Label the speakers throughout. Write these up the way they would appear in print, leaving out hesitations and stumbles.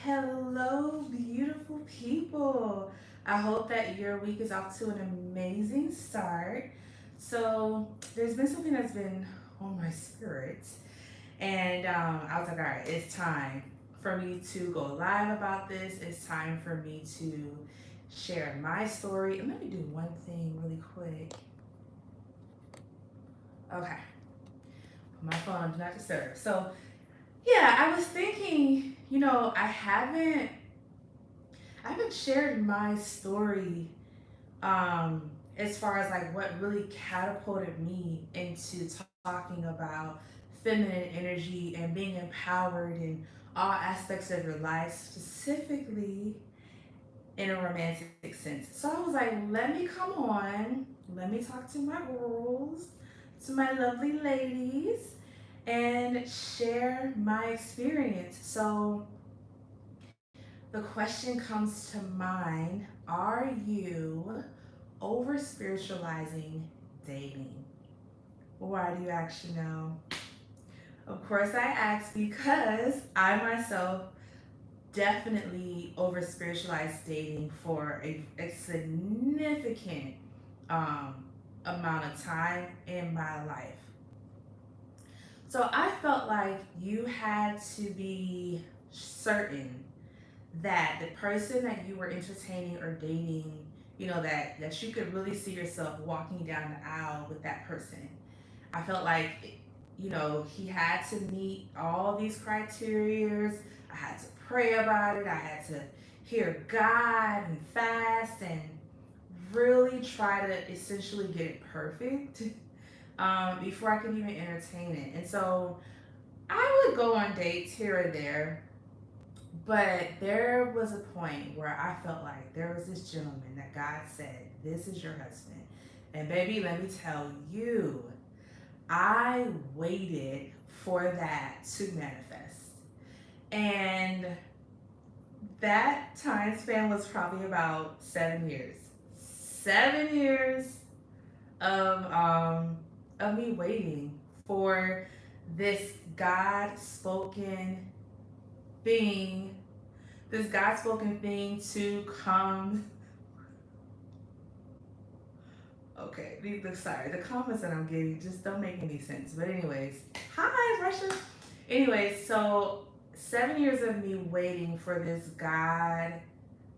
Speaker 1: Hello, beautiful people. I hope that your week is off to an amazing start. So, there's been something that's been on my spirit, and I was like, all right, it's time for me to go live about this. It's time for me to share my story. And let me do one thing really quick. Okay, my phone, do not disturb. So, yeah, I was thinking, I haven't shared my story as far as like what really catapulted me into talking about feminine energy and being empowered in all aspects of your life, specifically in a romantic sense. So I was like, let me come on, let me talk to my girls, to my lovely ladies, and share my experience. So the question comes to mind, are you over spiritualizing dating? Why do you actually know? Of course, I ask because I myself definitely over spiritualized dating for a significant um, amount of time in my life. So I felt like you had to be certain that the person that you were entertaining or dating, that you could really see yourself walking down the aisle with that person. I felt like, he had to meet all these criterias. I had to pray about it. I had to hear God and fast and really try to essentially get it perfect before I could even entertain it. And so I would go on dates here or there, but there was a point where I felt like there was this gentleman that God said, "This is your husband." And baby, let me tell you, I waited for that to manifest. And that time span was probably about 7 years. 7 years of me waiting for this God spoken thing, this God spoken thing to come. Okay, sorry, the comments that I'm getting just don't make any sense. But anyways, hi Russia. Anyways, so 7 years of me waiting for this God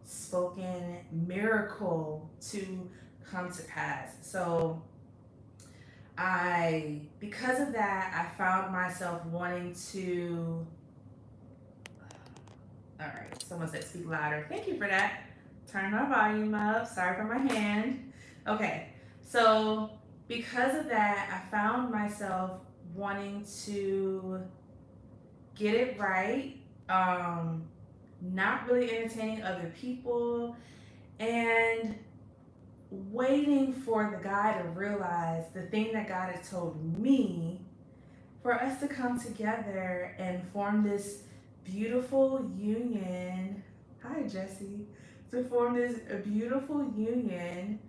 Speaker 1: spoken miracle to come to pass. So because of that, I found myself wanting to. All right, someone said speak louder. Thank you for that. Turn my volume up. Sorry for my hand. Okay, so because of that, I found myself wanting to get it right, um, not really entertaining other people, and waiting for the guy to realize the thing that God had told me for us to come together and form this beautiful union. Hi, Jesse. To form this beautiful union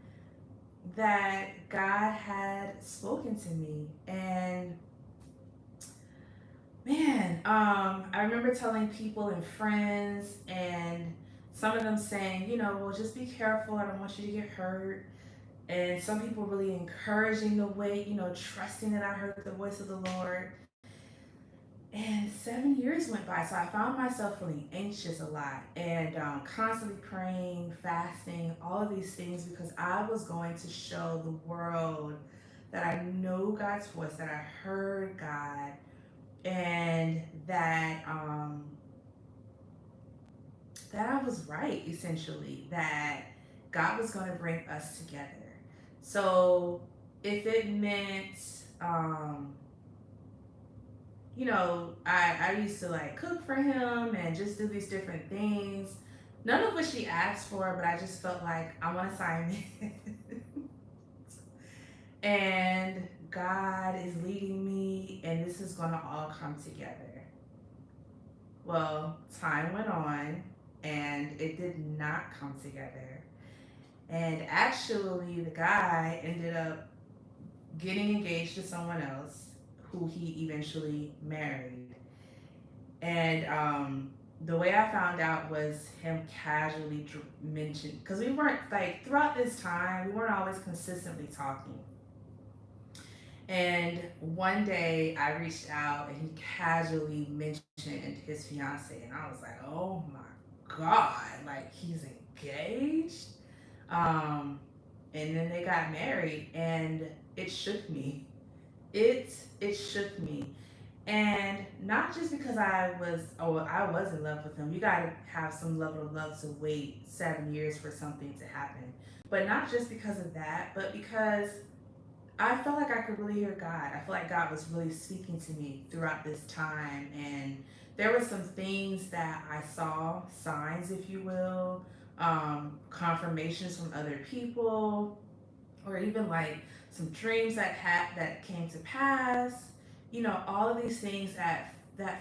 Speaker 1: that God had spoken to me. And man, I remember telling people and friends, and some of them saying, well, just be careful. I don't want you to get hurt. And some people really encouraging the wait, trusting that I heard the voice of the Lord. And 7 years went by, so I found myself feeling anxious a lot and constantly praying, fasting, all of these things because I was going to show the world that I know God's voice, that I heard God, and that I was right, essentially, that God was going to bring us together. So if it meant, um, I used to like cook for him and just do these different things. None of what she asked for, but I just felt like I want to sign it. And God is leading me, and this is going to all come together. Well, time went on, and it did not come together. And actually, the guy ended up getting engaged to someone else who he eventually married. And The way I found out was him casually mentioned, because we weren't like throughout this time, we weren't always consistently talking. And one day I reached out and he casually mentioned his fiance, and I was like, oh my God, like he's engaged. Um, and then they got married, and it shook me. It shook me. And not just because I was in love with him. You gotta have some level of love to wait 7 years for something to happen. But not just because of that, but because I felt like I could really hear God. I feel like God was really speaking to me throughout this time. And there were some things that I saw, signs, if you will, confirmations from other people, or even like some dreams that came to pass. All of these things that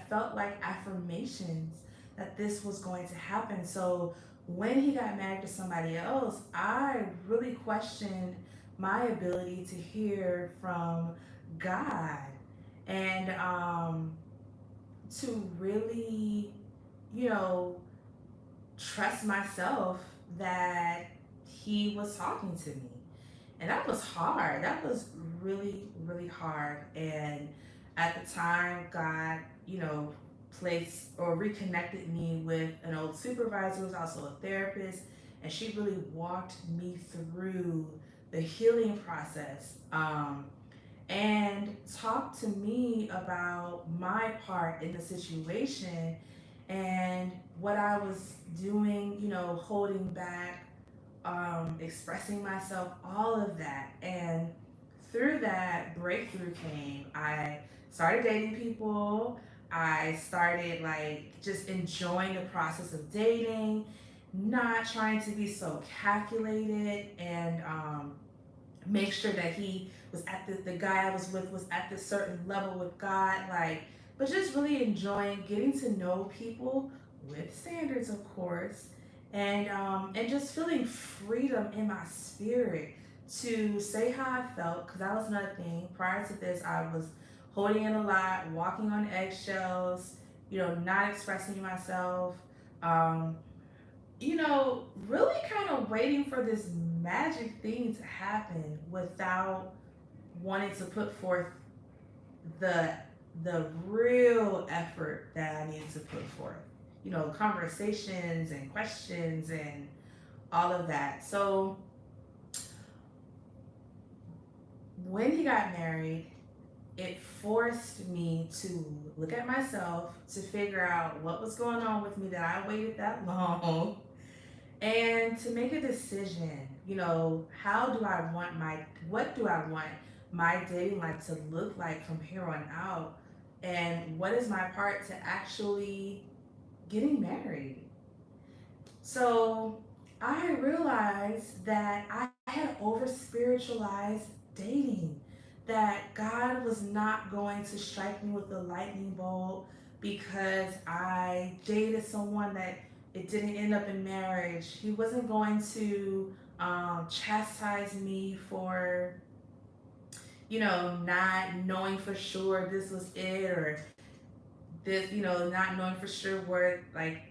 Speaker 1: felt like affirmations that this was going to happen. So when he got married to somebody else, I really questioned my ability to hear from God, and to really, you know, trust myself that he was talking to me. And that was hard. That was really, really hard. And at the time, God, placed or reconnected me with an old supervisor who was also a therapist. And she really walked me through the healing process, and talked to me about my part in the situation and what I was doing, holding back, expressing myself, all of that. And through that, breakthrough came. I started dating people. I started like just enjoying the process of dating, not trying to be so calculated, and make sure that he was at the guy I was with was at this certain level with God, like, but just really enjoying getting to know people with standards, of course, and just feeling freedom in my spirit to say how I felt, because that was another thing. Prior to this, I was holding in a lot, walking on eggshells, not expressing myself. Um, really kind of waiting for this magic thing to happen without wanting to put forth the the real effort that I needed to put forth. Conversations and questions and all of that. So when he got married, it forced me to look at myself to figure out what was going on with me that I waited that long, and to make a decision. How do I want what do I want my dating life to look like from here on out, and what is my part to actually getting married. So I realized that I had over spiritualized dating, that God was not going to strike me with a lightning bolt because I dated someone that it didn't end up in marriage. He wasn't going to chastise me for, not knowing for sure this was it, or this, not knowing for sure where, like,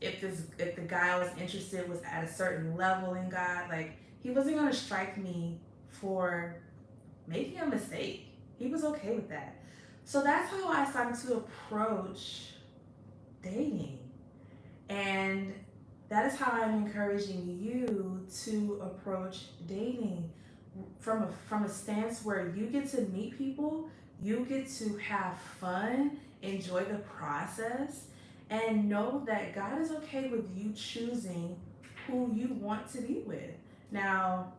Speaker 1: if the guy I was interested was at a certain level in God. Like, he wasn't gonna strike me for making a mistake. He was okay with that. So that's how I started to approach dating. And that is how I'm encouraging you to approach dating, from a stance where you get to meet people, you get to have fun, enjoy the process, and know that God is okay with you choosing who you want to be with. Now,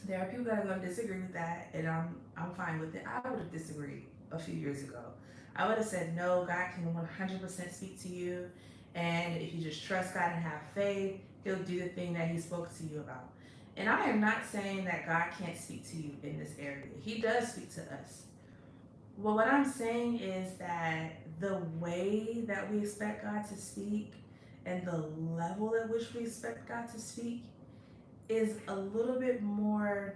Speaker 1: there are people that are going to disagree with that, and I'm fine with it. I would have disagreed a few years ago. I would have said, no, God can 100% speak to you, and if you just trust God and have faith, He'll do the thing that He spoke to you about. And I am not saying that God can't speak to you in this area. He does speak to us. Well, what I'm saying is that the way that we expect God to speak and the level at which we expect God to speak is a little bit more,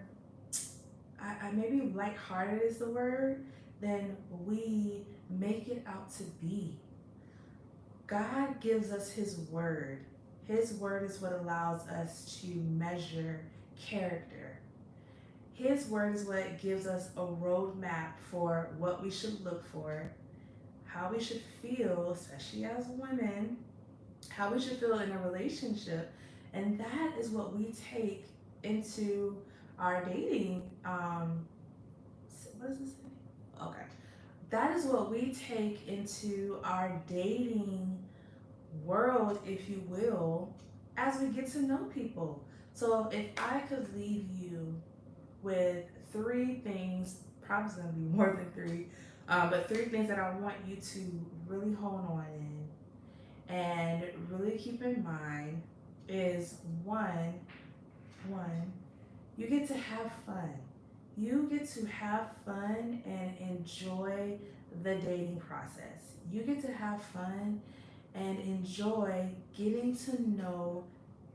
Speaker 1: I maybe lighthearted is the word, than we make it out to be. God gives us His word. His word is what allows us to measure character. His word is what gives us a roadmap for what we should look for, how we should feel, especially as women, how we should feel in a relationship. And that is what we take into our dating. What does this say? Okay. That is what we take into our dating world, if you will, as we get to know people. So if I could leave you with three things, probably it's gonna be more than three, but three things that I want you to really hone on in and really keep in mind is one, you get to have fun. You get to have fun and enjoy the dating process. You get to have fun and enjoy getting to know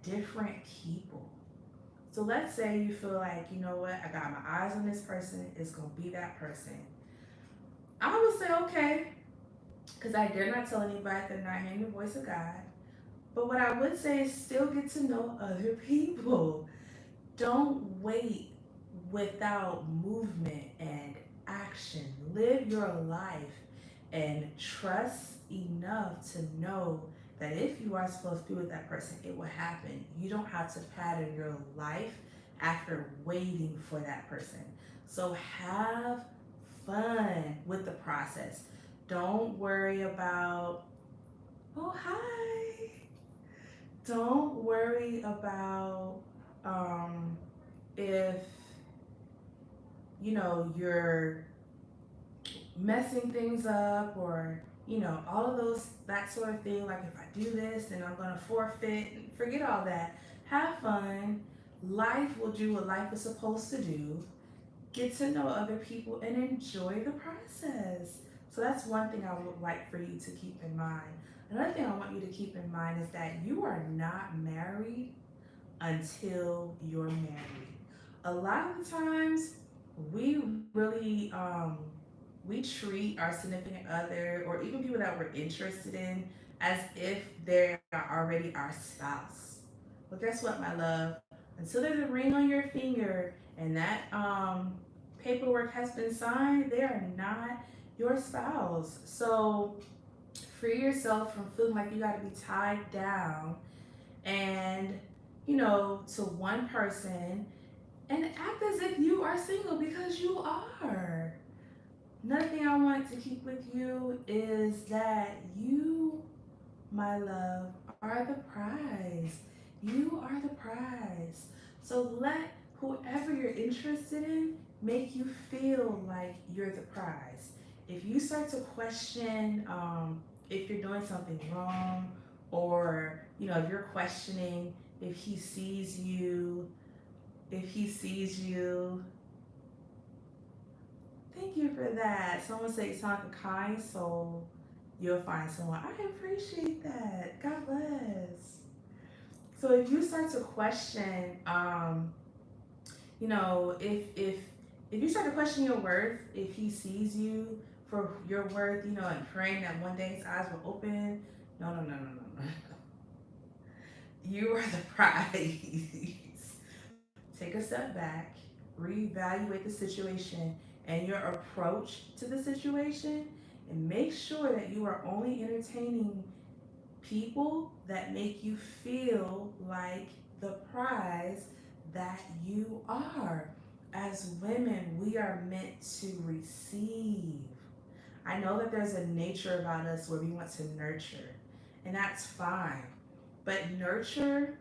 Speaker 1: different people. So let's say you feel like, you know what, I got my eyes on this person, it's gonna be that person. I would say, okay, because I dare not tell anybody that they're not hearing the voice of God. But what I would say is still get to know other people. Don't wait without movement and action. Live your life and trust enough to know that if you are supposed to be with that person, it will happen. You don't have to pattern your life after waiting for that person. So have fun with the process. Don't worry about, oh, hi. Don't worry about if you're messing things up, or all of those, that sort of thing. Like, if I do this, then I'm gonna forfeit. Forget all that. Have fun. Life will do what life is supposed to do. Get to know other people and enjoy the process. So that's one thing I would like for you to keep in mind. Another thing I want you to keep in mind is that you are not married until you're married. A lot of the times, we really we treat our significant other, or even people that we're interested in, as if they are already our spouse. But guess what, my love? Until there's a ring on your finger and that paperwork has been signed, they are not your spouse. So free yourself from feeling like you got to be tied down and to one person, and act as if you are single, because you are. Another thing I want to keep with you is that you, my love, are the prize. You are the prize. So let whoever you're interested in make you feel like you're the prize. If you start to question if you're doing something wrong, or if you're questioning if he sees you, thank you for that. Someone say you sound like a kind soul. You'll find someone. I appreciate that. God bless. So if you start to question, if you start to question your worth, if he sees you for your worth, and praying that one day his eyes will open, no, no, no, no, no, no. You are the prize. Take a step back, reevaluate the situation and your approach to the situation, and make sure that you are only entertaining people that make you feel like the prize that you are. As women, we are meant to receive. I know that there's a nature about us where we want to nurture, and that's fine. But nurture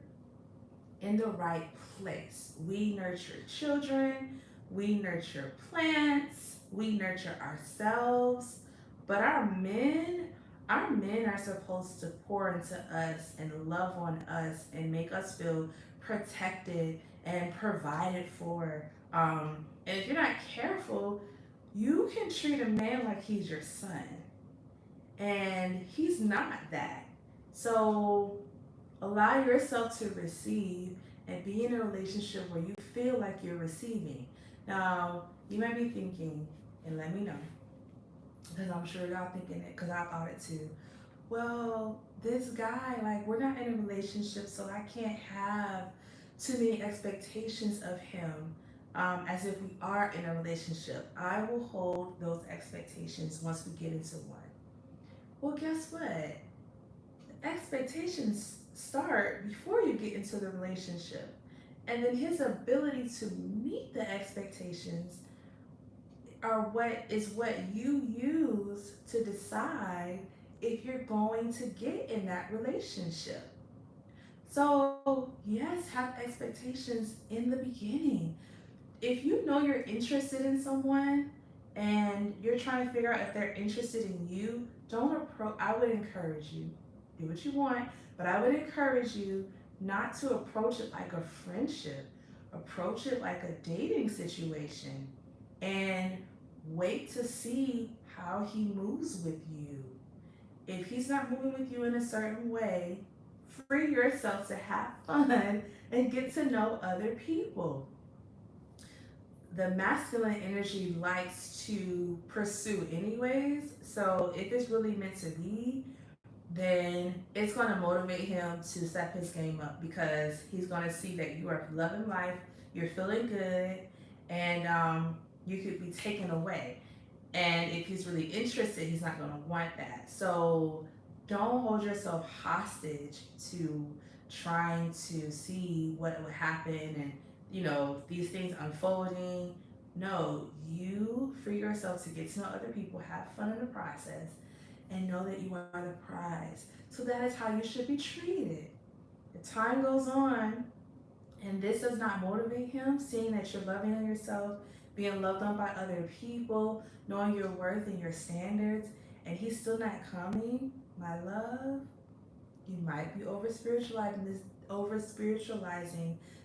Speaker 1: in the right place. We nurture children, we nurture plants, we nurture ourselves, but our men are supposed to pour into us and love on us and make us feel protected and provided for. And if you're not careful, you can treat a man like he's your son, and he's not that. So allow yourself to receive and be in a relationship where you feel like you're receiving. Now, you might be thinking, and let me know, because I'm sure y'all thinking it, because I thought it too. Well, this guy, like, we're not in a relationship, so I can't have too many expectations of him, as if we are in a relationship. I will hold those expectations once we get into one. Well, guess what? Expectations start before you get into the relationship. And then his ability to meet the expectations are what you use to decide if you're going to get in that relationship. So, yes, have expectations in the beginning. If you know you're interested in someone and you're trying to figure out if they're interested in you, don't approach. I would encourage you, do what you want, but I would encourage you not to approach it like a friendship. Approach it like a dating situation and wait to see how he moves with you. If he's not moving with you in a certain way, free yourself to have fun and get to know other people. The masculine energy likes to pursue anyways. So if it's really meant to be, then it's going to motivate him to step his game up because he's going to see that you are loving life, you're feeling good, and you could be taken away. And if he's really interested, he's not going to want that. So don't hold yourself hostage to trying to see what would happen and, these things unfolding. No, you free yourself to get to know other people, have fun in the process, and know that you are the prize. So that is how you should be treated. If time goes on and this does not motivate him, seeing that you're loving on yourself, being loved on by other people, knowing your worth and your standards, and he's still not coming, my love, you might be over spiritualizing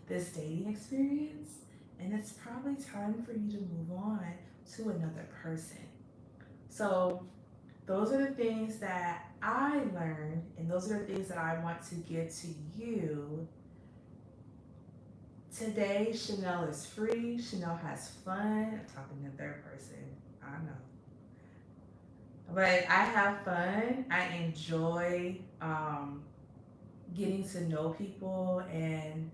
Speaker 1: this dating experience, and it's probably time for you to move on to another person. So those are the things that I learned, and those are the things that I want to give to you. Today, Chanel is free. Chanel has fun. I'm talking in third person. I know. But I have fun. I enjoy getting to know people and,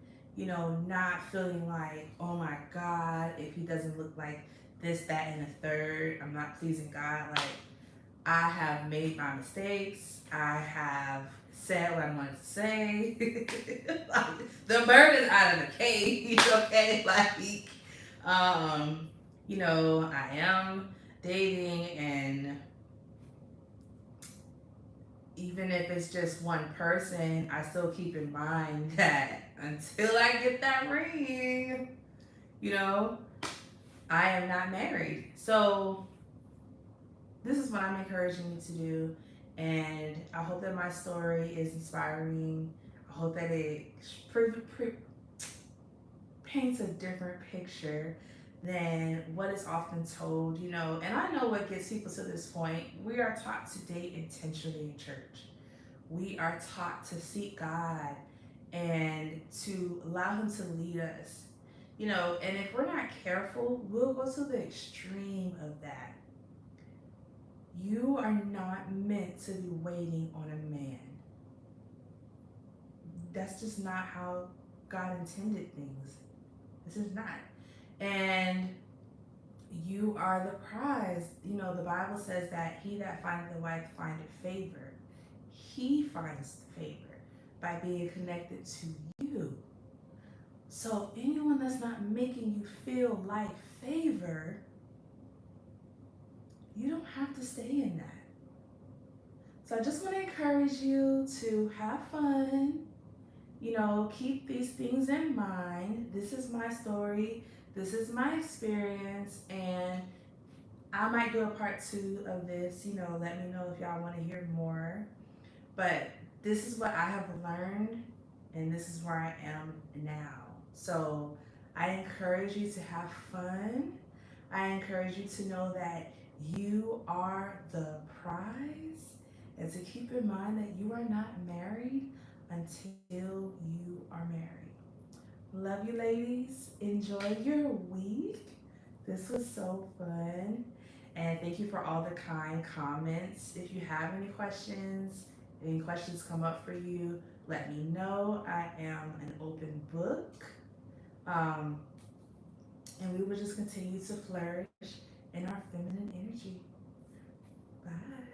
Speaker 1: not feeling like, oh my God, if he doesn't look like this, that, and the third, I'm not pleasing God. Like, I have made my mistakes. I have said what I wanted to say. Like, the bird is out of the cage, okay? Like, um, I am dating, and even if it's just one person, I still keep in mind that until I get that ring, you know, I am not married. So this is what I'm encouraging you to do. And I hope that my story is inspiring. I hope that it paints a different picture than what is often told. And I know what gets people to this point. We are taught to date intentionally in church. We are taught to seek God and to allow Him to lead us. And if we're not careful, we'll go to the extreme of that. You are not meant to be waiting on a man. That's just not how God intended things. This is not. And you are the prize. The Bible says that he that findeth a wife findeth favor. He finds favor by being connected to you. So anyone that's not making you feel like favor, you don't have to stay in that. So I just want to encourage you to have fun. Keep these things in mind. This is my story. This is my experience. And I might do a part two of this. Let me know if y'all want to hear more. But this is what I have learned, and this is where I am now. So I encourage you to have fun. I encourage you to know that you are the prize, and to keep in mind that you are not married until you are married. Love you, ladies. Enjoy your week. This was so fun. And thank you for all the kind comments. If you have any questions, Any questions come up for you, let me know. I am an open book. Um, and we will just continue to flourish in our feminine energy. Bye.